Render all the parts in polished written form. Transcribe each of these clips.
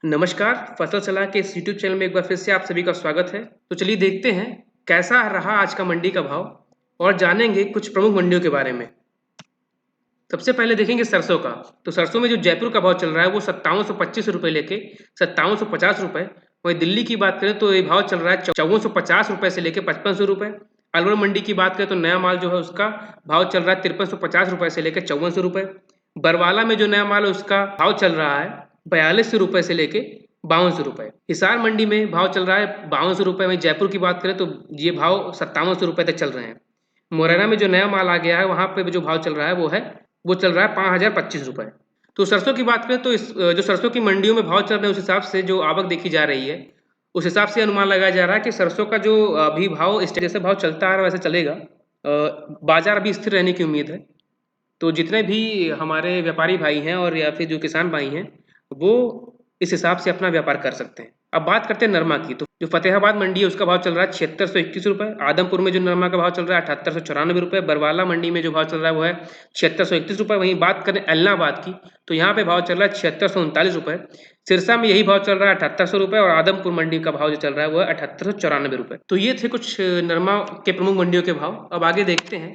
नमस्कार, फसल सलाह के इस यूट्यूब चैनल में एक बार फिर से आप सभी का स्वागत है। तो चलिए देखते हैं कैसा रहा आज का मंडी का भाव और जानेंगे कुछ प्रमुख मंडियों के बारे में। सबसे पहले देखेंगे सरसों का। तो सरसों में जो जयपुर का भाव चल रहा है वो 5725 लेके 5750 वहीं दिल्ली की बात करें तो ये भाव चल रहा है 5450 से लेके 5500। अलवर मंडी की बात करें तो नया माल जो है उसका भाव चल रहा है 5350 से लेकर 5400। बरवाला में जो नया माल है उसका भाव चल रहा है 4200 से लेके 5200। हिसार मंडी में भाव चल रहा है 5200। वहीं जयपुर की बात करें तो ये भाव 5700 तक चल रहे हैं। मुरैना में जो नया माल आ गया है वहाँ पे जो भाव चल रहा है वो चल रहा है 5025। तो सरसों की बात करें तो इस जो सरसों की मंडियों में भाव चल रहे हैं उस हिसाब से जो आवक देखी जा रही है उस हिसाब से अनुमान लगाया जा रहा है कि सरसों का जो अभी भाव इस जैसे भाव चलता आ रहा है वैसे चलेगा। बाजार अभी स्थिर रहने की उम्मीद है। तो जितने भी हमारे व्यापारी भाई हैं और या फिर जो किसान भाई हैं वो इस हिसाब से अपना व्यापार कर सकते हैं। अब बात करते हैं नरमा की। तो जो फतेहाबाद मंडी है उसका भाव चल रहा है 7621। आदमपुर में जो नरमा का भाव चल रहा है 7894। बरवाला मंडी में जो भाव चल रहा है वो है 7631। वहीं बात करें एलनाबाद की तो यहाँ पे भाव चल रहा है 7639। सिरसा में यही भाव चल रहा है 7800 और आदमपुर मंडी का भाव जो चल रहा है वो है 7894। तो ये थे कुछ नरमा के प्रमुख मंडियों के भाव। अब आगे देखते हैं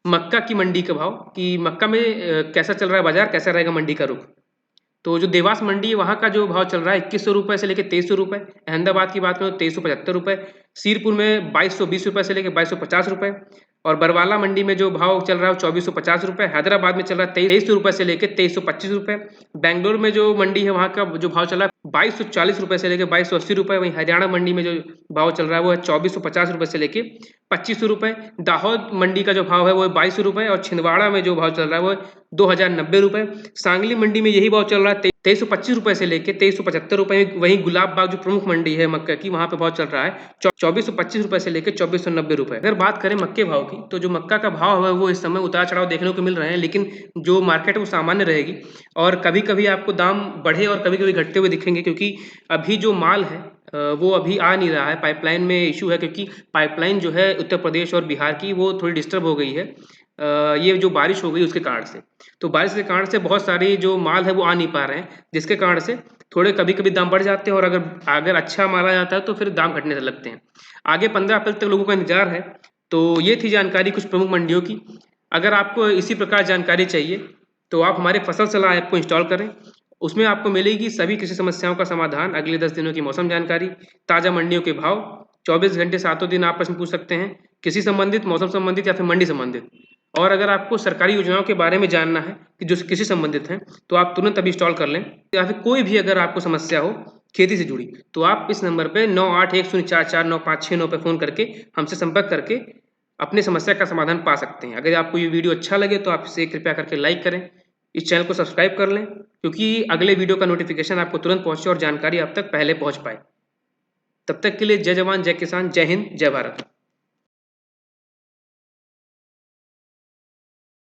मक्का की मंडी का भाव कि मक्का में कैसा चल रहा है बाजार, कैसा रहेगा मंडी का रुख। तो जो देवास मंडी है वहाँ का जो भाव चल रहा है 2100 से लेकर 2300। अहमदाबाद की बात करें तो 2375। सीरपुर में 2220 से लेकर 2250। और बरवाला मंडी में जो भाव चल रहा है 2450। हैदराबाद में चल रहा है 2300 से लेकर 2325। बेंगलोर में जो मंडी है वहाँ का जो भाव चल रहा है 2240 से लेकर 2280। वहीं हरियाणा मंडी में जो भाव चल रहा है वो है 2450 से लेकर 2500। दाहोद मंडी का जो भाव है वो है 2200 और छिंदवाड़ा में जो भाव चल रहा है वो है 2090। सांगली मंडी में यही भाव चल रहा है 2325 से लेके 2375। वहीं गुलाब बाग जो प्रमुख मंडी है मक्का की वहां पे भाव चल रहा है 2425 से लेकर 2490। अगर बात करें मक्के भाव की तो जो मक्का का भाव है वो इस समय उतार चढ़ाव देखने को मिल रहे हैं, लेकिन जो मार्केट है वो सामान्य रहेगी और कभी कभी आपको दाम बढ़े और कभी कभी घटते हुए दिखेंगे क्योंकि अभी जो माल है वो अभी आ नहीं रहा है। पाइपलाइन में इशू है क्योंकि पाइपलाइन जो है उत्तर प्रदेश और बिहार की वो थोड़ी डिस्टर्ब हो गई है ये जो बारिश हो गई उसके कारण से। तो बारिश के कारण से बहुत सारी जो माल है वो आ नहीं पा रहे हैं जिसके कारण से थोड़े कभी कभी दाम बढ़ जाते हैं और अगर अगर अच्छा माल आ जाता है तो फिर दाम घटने से लगते हैं। आगे 15 अप्रैल तक लोगों का इंतजार है। तो ये थी जानकारी कुछ प्रमुख मंडियों की। अगर आपको इसी प्रकार जानकारी चाहिए तो आप हमारे फसल सलाह ऐप को इंस्टॉल करें। उसमें आपको मिलेगी सभी कृषि समस्याओं का समाधान, अगले 10 दिनों की मौसम जानकारी, ताज़ा मंडियों के भाव, 24 घंटे 7 दिन आप प्रश्न पूछ सकते हैं कृषि संबंधित, मौसम संबंधित या फिर मंडी संबंधित। और अगर आपको सरकारी योजनाओं के बारे में जानना है कि जो कृषि संबंधित हैं तो आप तुरंत अभी इंस्टॉल कर लें। या फिर कोई भी अगर आपको समस्या हो खेती से जुड़ी तो आप इस नंबर पे 9810449569 पे फ़ोन करके हमसे संपर्क करके अपनी समस्या का समाधान पा सकते हैं। अगर आपको ये वीडियो अच्छा लगे तो आप इसे कृपया करके लाइक करें, इस चैनल को सब्सक्राइब कर लें क्योंकि अगले वीडियो का नोटिफिकेशन आपको तुरंत पहुंचे और जानकारी आप तक पहले पहुंच पाए। तब तक के लिए जय जवान, जय किसान, जय हिंद, जय भारत।